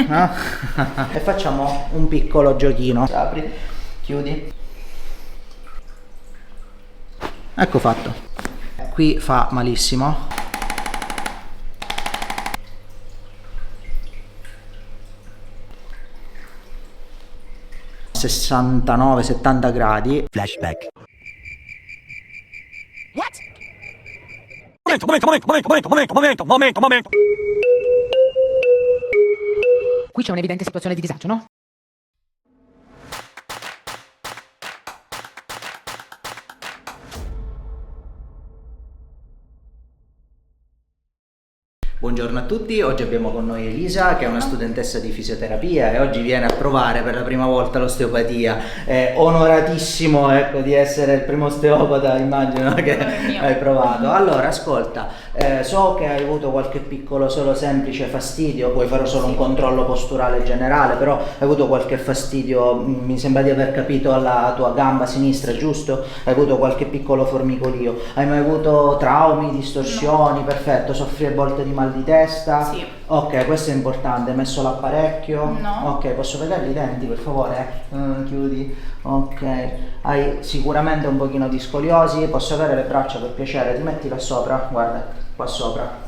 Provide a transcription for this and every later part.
no? E facciamo un piccolo giochino. Apri, chiudi. Ecco fatto. Qui fa malissimo. 69-70 gradi. Flashback. What? Momento. Qui c'è un'evidente situazione di disagio, no? Buongiorno a tutti, oggi abbiamo con noi Elisa che è una studentessa di fisioterapia e oggi viene a provare per la prima volta l'osteopatia. È onoratissimo, ecco, di essere il primo osteopata, immagino, che hai provato. Allora, ascolta, so che hai avuto qualche piccolo, solo semplice fastidio, puoi fare solo un controllo posturale generale, però hai avuto qualche fastidio, mi sembra di aver capito, alla tua gamba sinistra, giusto? Hai avuto qualche piccolo formicolio. Hai mai avuto traumi, distorsioni? No. Perfetto, soffri a volte di mal di testa? Sì. Ok, questo è importante. Hai messo l'apparecchio? No. Ok, posso vedere i denti per favore? Chiudi. Ok, hai sicuramente un pochino di scoliosi. Posso avere le braccia per piacere? Ti metti là sopra, guarda, qua sopra.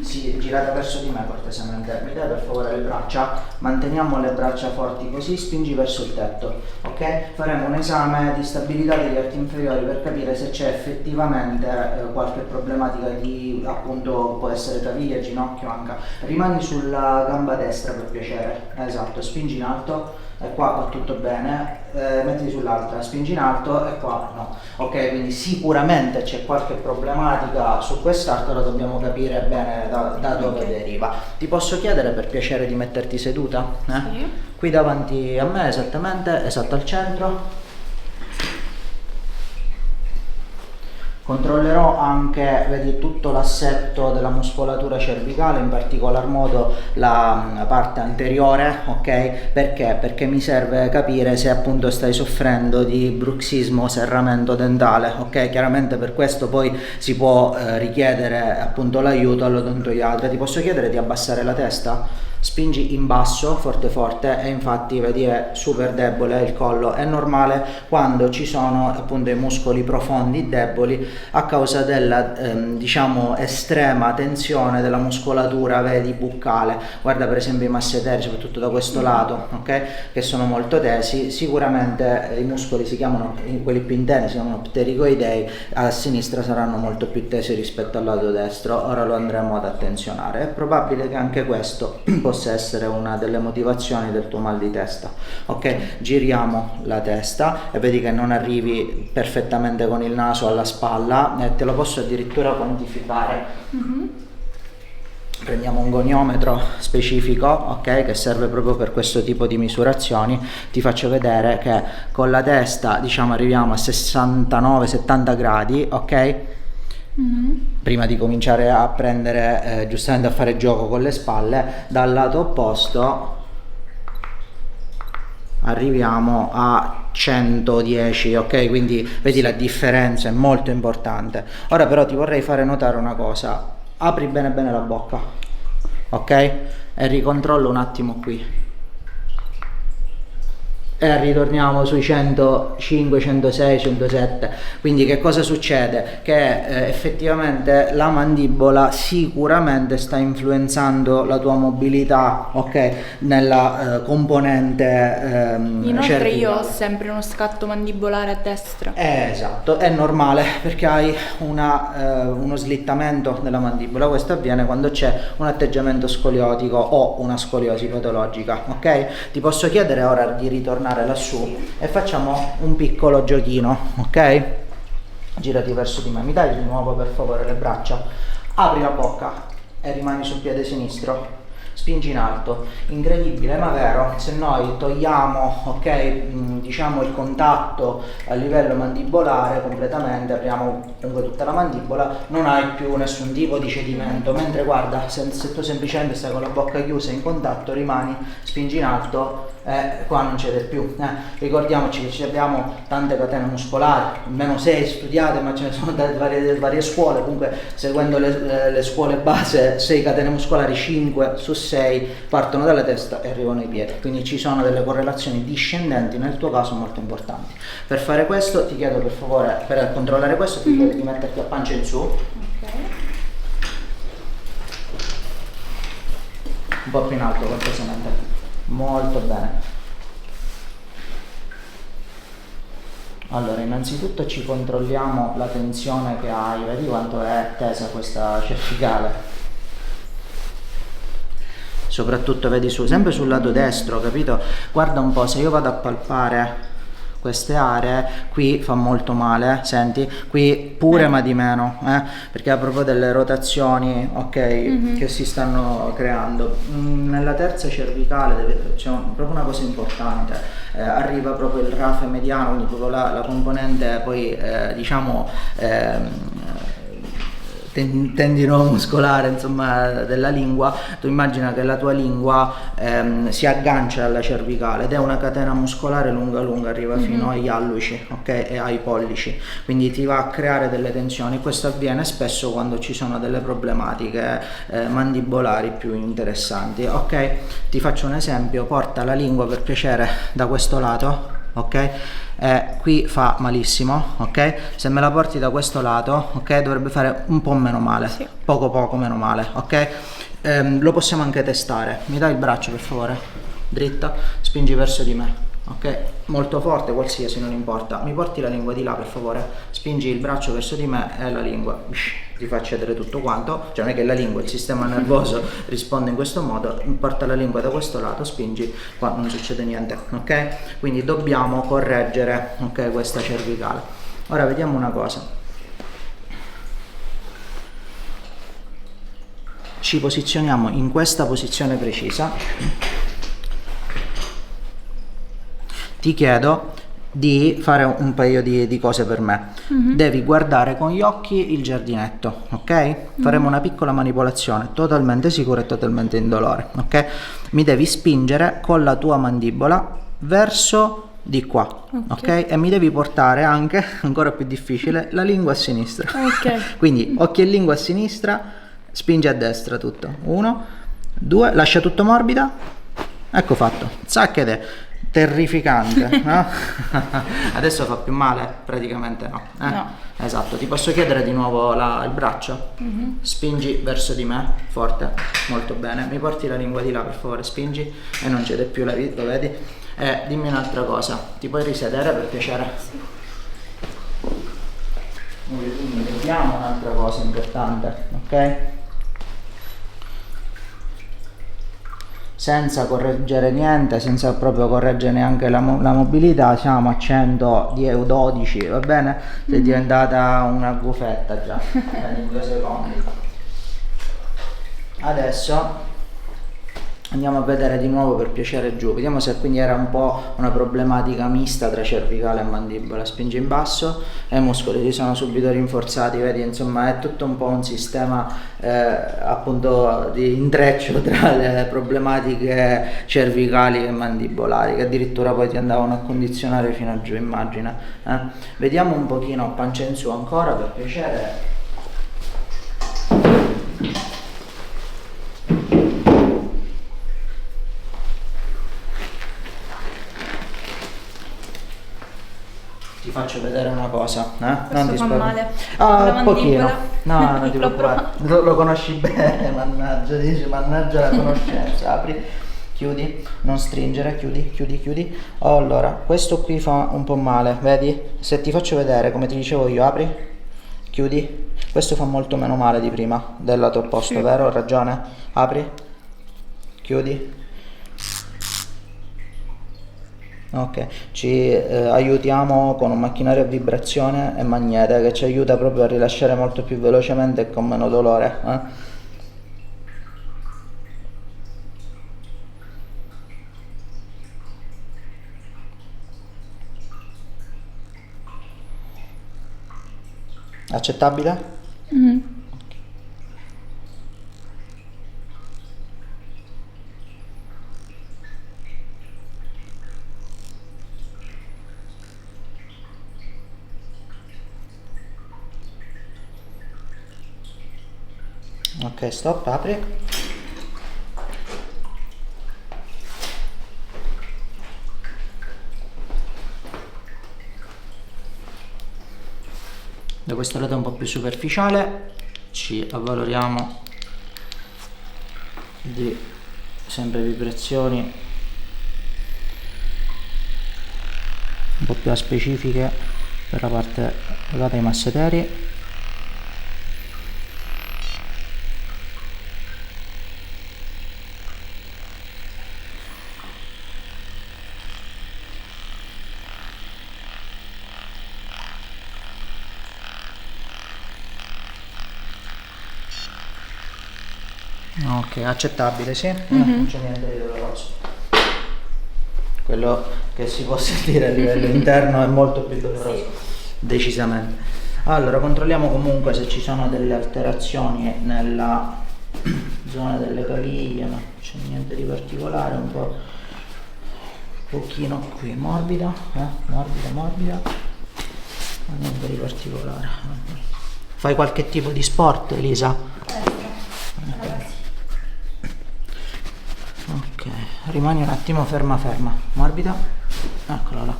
Sì, girate verso di me cortesemente. Mi dai per favore le braccia? Manteniamo le braccia forti così, spingi verso il tetto, ok? Faremo un esame di stabilità degli arti inferiori per capire se c'è effettivamente qualche problematica di, appunto, può essere caviglia, ginocchio, anca. Rimani sulla gamba destra per piacere, esatto, spingi in alto. E qua va tutto bene, mettiti sull'altra, spingi in alto e qua no. Ok, quindi sicuramente c'è qualche problematica su quest'arto, la dobbiamo capire bene da dove deriva. Ti posso chiedere per piacere di metterti seduta? Sì. Qui davanti a me, esattamente, esatto al centro. Controllerò anche, vedi, tutto l'assetto della muscolatura cervicale, in particolar modo la parte anteriore, ok? Perché? Perché mi serve capire se appunto stai soffrendo di bruxismo o serramento dentale, ok? Chiaramente per questo poi si può richiedere appunto l'aiuto all'odontoiatra. Ti posso chiedere di abbassare la testa? Spingi in basso forte forte e infatti vedi è super debole il collo. È normale quando ci sono appunto i muscoli profondi deboli a causa della diciamo estrema tensione della muscolatura, vedi, buccale. Guarda per esempio i masseteri, soprattutto da questo lato, ok, che sono molto tesi. Sicuramente i muscoli si chiamano, quelli più interni si chiamano ptericoidei, a sinistra saranno molto più tesi rispetto al lato destro. Ora lo andremo ad attenzionare. È probabile che anche questo possa essere una delle motivazioni del tuo mal di testa, ok? Giriamo la testa e vedi che non arrivi perfettamente con il naso alla spalla e te lo posso addirittura quantificare. Prendiamo un goniometro specifico, ok, che serve proprio per questo tipo di misurazioni. Ti faccio vedere che con la testa, diciamo, arriviamo a 69-70 gradi, ok? Prima di cominciare a prendere giustamente a fare gioco con le spalle. Dal lato opposto arriviamo a 110, ok? Quindi vedi la differenza è molto importante. Ora però ti vorrei fare notare una cosa: apri bene bene la bocca, ok? E ricontrollo un attimo qui. E ritorniamo sui 105, 106, 107. Quindi che cosa succede? Che effettivamente la mandibola sicuramente sta influenzando la tua mobilità, ok? Nella componente Inoltre cervicale. io ho sempre uno scatto mandibolare a destra. Esatto, è normale perché hai uno slittamento della mandibola. Questo avviene quando c'è un atteggiamento scoliotico o una scoliosi patologica, ok? Ti posso chiedere ora di ritornare lassù e facciamo un piccolo giochino, ok? Girati verso di me, mi dai di nuovo per favore le braccia, apri la bocca e rimani sul piede sinistro, spingi in alto. Incredibile ma vero, se noi togliamo, ok, diciamo il contatto a livello mandibolare completamente, apriamo comunque tutta la mandibola, non hai più nessun tipo di cedimento, mentre guarda, se tu semplicemente stai con la bocca chiusa in contatto, rimani, spingi in alto, qua non cede più. Ricordiamoci che ci abbiamo tante catene muscolari, almeno 6 studiate, ma ce ne sono da varie scuole. Comunque seguendo le scuole base, 6 catene muscolari, 5 su 6 partono dalla testa e arrivano ai piedi, quindi ci sono delle correlazioni discendenti nel tuo caso molto importanti. Per fare questo ti chiedo per favore, per controllare questo ti chiedo di metterti a pancia in su, Ok. un po' più in alto cortesemente, molto bene. Allora, innanzitutto ci controlliamo la tensione che hai, vedi quanto è tesa questa cervicale? Soprattutto vedi sempre sul lato destro, capito? Guarda un po', se io vado a palpare queste aree, qui fa molto male, senti? Qui pure ma di meno, perché ha proprio delle rotazioni, ok, che si stanno creando. Nella terza cervicale c'è proprio una cosa importante, arriva proprio il rafe mediano, quindi proprio la componente poi diciamo tendine muscolare, insomma, della lingua. Tu immagina che la tua lingua si aggancia alla cervicale ed è una catena muscolare lunga lunga, arriva fino agli alluci, ok, e ai pollici, quindi ti va a creare delle tensioni. Questo avviene spesso quando ci sono delle problematiche mandibolari più interessanti, ok? Ti faccio un esempio: porta la lingua per piacere da questo lato, ok? Qui fa malissimo, ok? Se me la porti da questo lato, ok, dovrebbe fare un po' meno male, Sì. poco meno male, ok? Lo possiamo anche testare. Mi dai il braccio per favore? Dritta, spingi verso di me, ok? Molto forte, qualsiasi, non importa. Mi porti la lingua di là per favore? Spingi il braccio verso di me e la lingua ti fa cedere tutto quanto, cioè non è che la lingua, il sistema nervoso risponde in questo modo. Porta la lingua da questo lato, spingi, qua non succede niente, ok? Quindi dobbiamo correggere, ok, questa cervicale. Ora vediamo una cosa. Ci posizioniamo in questa posizione precisa. Ti chiedo di fare un paio di cose per me. Devi guardare con gli occhi il giardinetto, ok? Faremo una piccola manipolazione totalmente sicura e totalmente indolore, ok? Mi devi spingere con la tua mandibola verso di qua, ok? E mi devi portare anche, ancora più difficile, la lingua a sinistra. Ok. Quindi occhi e lingua a sinistra, spingi a destra tutto. 1, 2, lascia tutto morbida. Ecco fatto. Ed è terrificante, no? Adesso fa più male? Praticamente no. No. Esatto. Ti posso chiedere di nuovo il braccio? Spingi verso di me, forte, molto bene. Mi porti la lingua di là per favore, spingi e non cede più, lo vedi? Dimmi un'altra cosa, ti puoi risedere per piacere? Sì. Quindi vediamo un'altra cosa importante, ok? Senza correggere niente, senza proprio correggere neanche la mobilità, siamo a 112, va bene? Sei diventata una gufetta già, in 2 secondi. Adesso andiamo a vedere di nuovo per piacere giù, vediamo se quindi era un po' una problematica mista tra cervicale e mandibola. Spingi in basso e i muscoli si sono subito rinforzati, vedi, insomma è tutto un po' un sistema appunto di intreccio tra le problematiche cervicali e mandibolari, che addirittura poi ti andavano a condizionare fino a giù, immagina. Vediamo un pochino a pancia in su ancora per piacere. Ti faccio vedere una cosa, non ti fa male? Ah, La un pochino. mandibola? No, non ti L'ho preoccupare. Lo conosci bene, mannaggia, dici, mannaggia la conoscenza. Apri, chiudi, non stringere, chiudi. Oh, allora, questo qui fa un po' male, vedi? Se ti faccio vedere, come ti dicevo io, apri, chiudi. Questo fa molto meno male di prima, del lato opposto, Sì. vero? Ho ragione? Apri, chiudi. Ok, ci aiutiamo con un macchinario a vibrazione e magnete che ci aiuta proprio a rilasciare molto più velocemente e con meno dolore. Accettabile? Ok, stop, apri. Da questo lato un po' più superficiale ci avvaloriamo di sempre vibrazioni un po' più specifiche per la parte legata ai masseteri. Ok, accettabile, sì, non c'è niente di doloroso. Quello che si può sentire a livello interno è molto più doloroso, decisamente. Allora, controlliamo comunque se ci sono delle alterazioni nella zona delle caviglie, no, non c'è niente di particolare, un po' pochino qui, morbida, morbida, ma niente di particolare. Fai qualche tipo di sport, Elisa? Ok, rimani un attimo ferma, morbida, eccola là.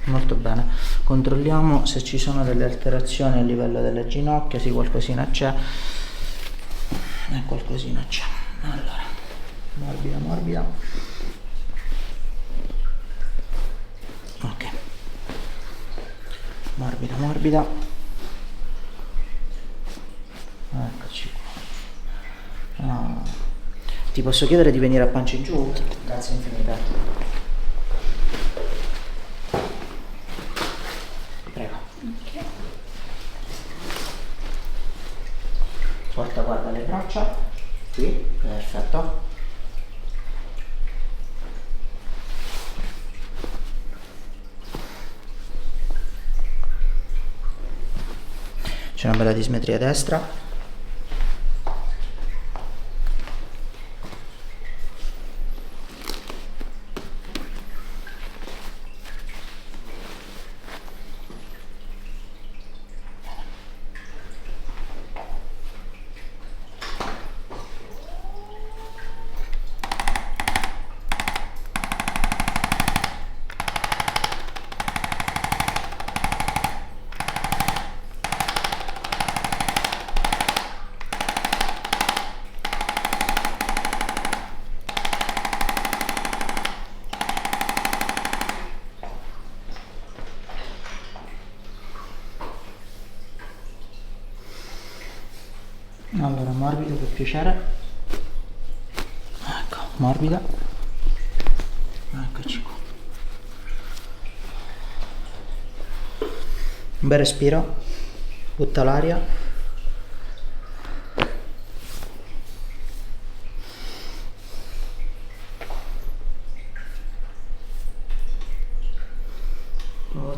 Molto bene, controlliamo se ci sono delle alterazioni a livello delle ginocchia. Sì, qualcosina c'è, qualcosina c'è. Allora, morbida, ok, morbida, eccoci qua. Ti posso chiedere di venire a pancia in giù? Grazie infinite. Prego. Ok. Porta, guarda le braccia. Qui, perfetto. C'è una bella dismetria destra. Allora, morbido per piacere. Ecco, morbida. Eccoci qua. Un bel respiro. Butta l'aria.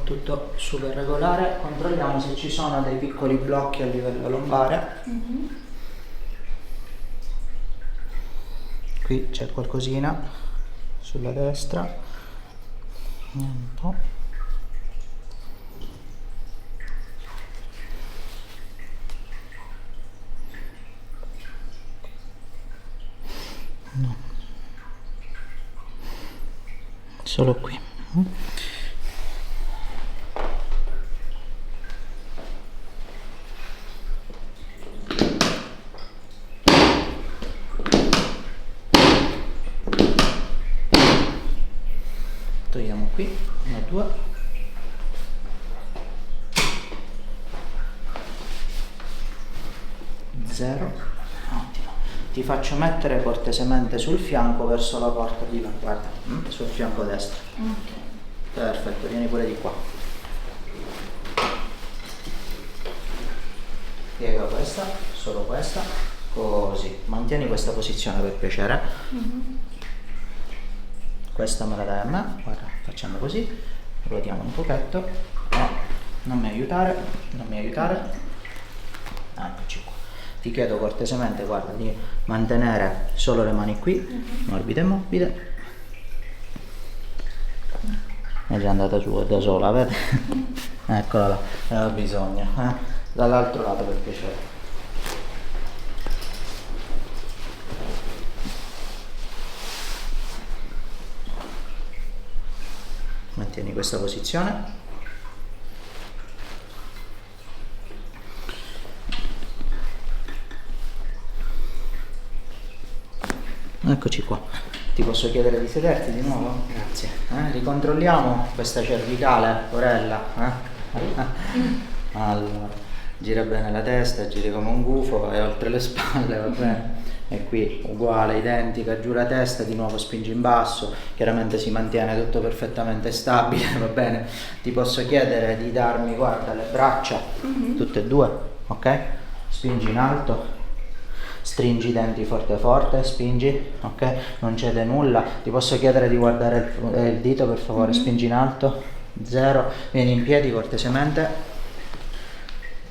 Tutto super regolare. Controlliamo se ci sono dei piccoli blocchi a livello lombare. Qui c'è qualcosina sulla destra, un po'. No. Solo qui. Togliamo qui, 1, 2, zero, ottimo. Ti faccio mettere cortesemente sul fianco verso la porta di là, guarda, sul fianco destro. Ok. Perfetto, vieni pure di qua. Piega questa, solo questa, così. Mantieni questa posizione per piacere. Questa me la dai a me, guarda, facciamo così, ruotiamo un pochetto, no, non mi aiutare, eccoci qua. Ti chiedo cortesemente, guarda, di mantenere solo le mani qui, morbide e morbide. È già andata giù da sola, vedi? Eccola là, aveva bisogno, dall'altro lato per piacere. Mantieni questa posizione. eccoci qua. Ti posso chiedere di sederti di nuovo? Grazie. Ricontrolliamo questa cervicale, Orella. Allora, gira bene la testa, giri come un gufo e oltre le spalle, va bene? E qui uguale, identica, giù la testa, di nuovo spingi in basso, chiaramente si mantiene tutto perfettamente stabile, va bene? Ti posso chiedere di darmi, guarda, le braccia, tutte e due, ok? Spingi in alto, stringi i denti forte forte, spingi, ok? Non cede nulla. Ti posso chiedere di guardare il dito, per favore, spingi in alto, 0, vieni in piedi cortesemente.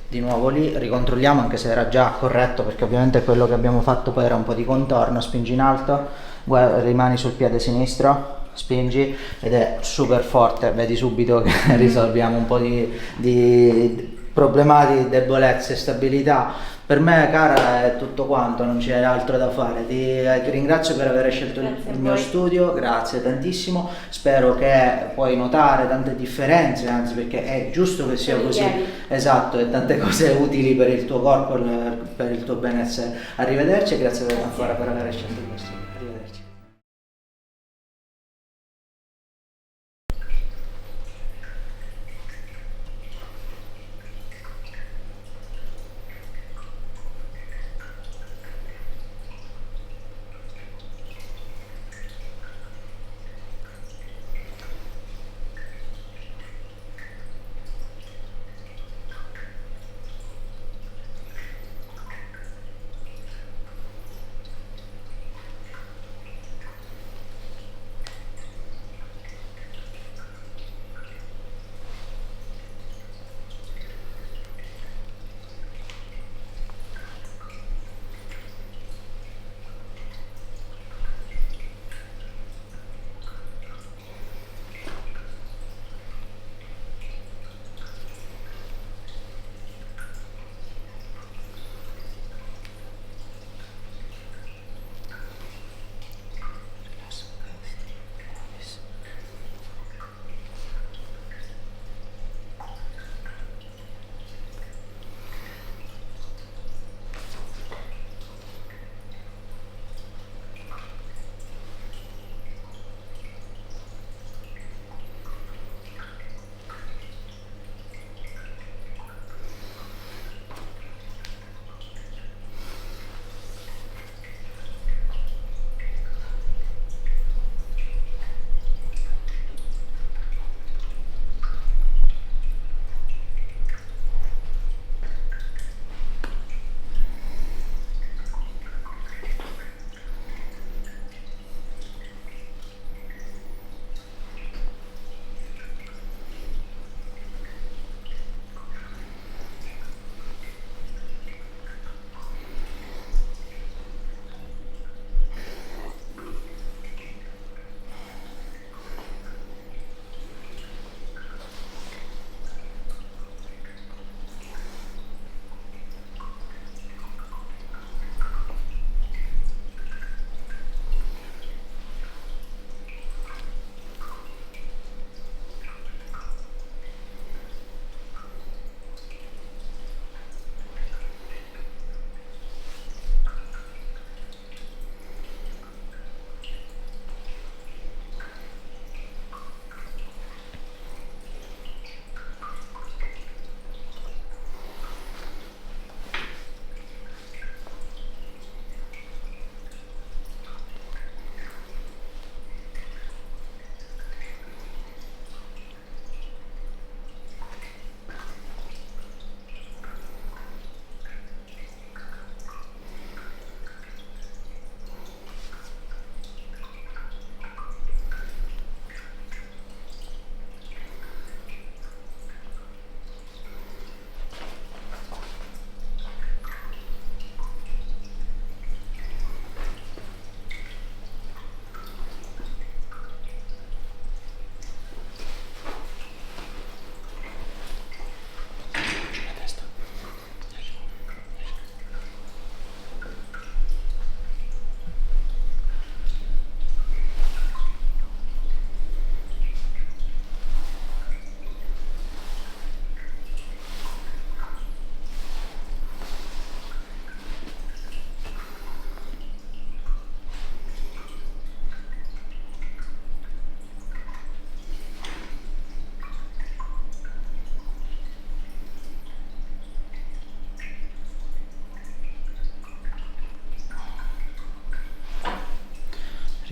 Di nuovo lì, ricontrolliamo anche se era già corretto, perché ovviamente quello che abbiamo fatto poi era un po' di contorno. Spingi in alto, rimani sul piede sinistro, spingi ed è super forte, vedi subito che risolviamo un po' di problematiche, debolezze, stabilità. Per me, cara, è tutto quanto, non c'è altro da fare. Ti ringrazio per aver scelto il mio studio, grazie tantissimo. Spero che puoi notare tante differenze, anzi, perché è giusto che sia così. Esatto, e tante cose utili per il tuo corpo, per il tuo benessere. Arrivederci e grazie ancora per aver scelto il mio studio. Arrivederci.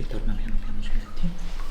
Ritorna piano piano sulle letti.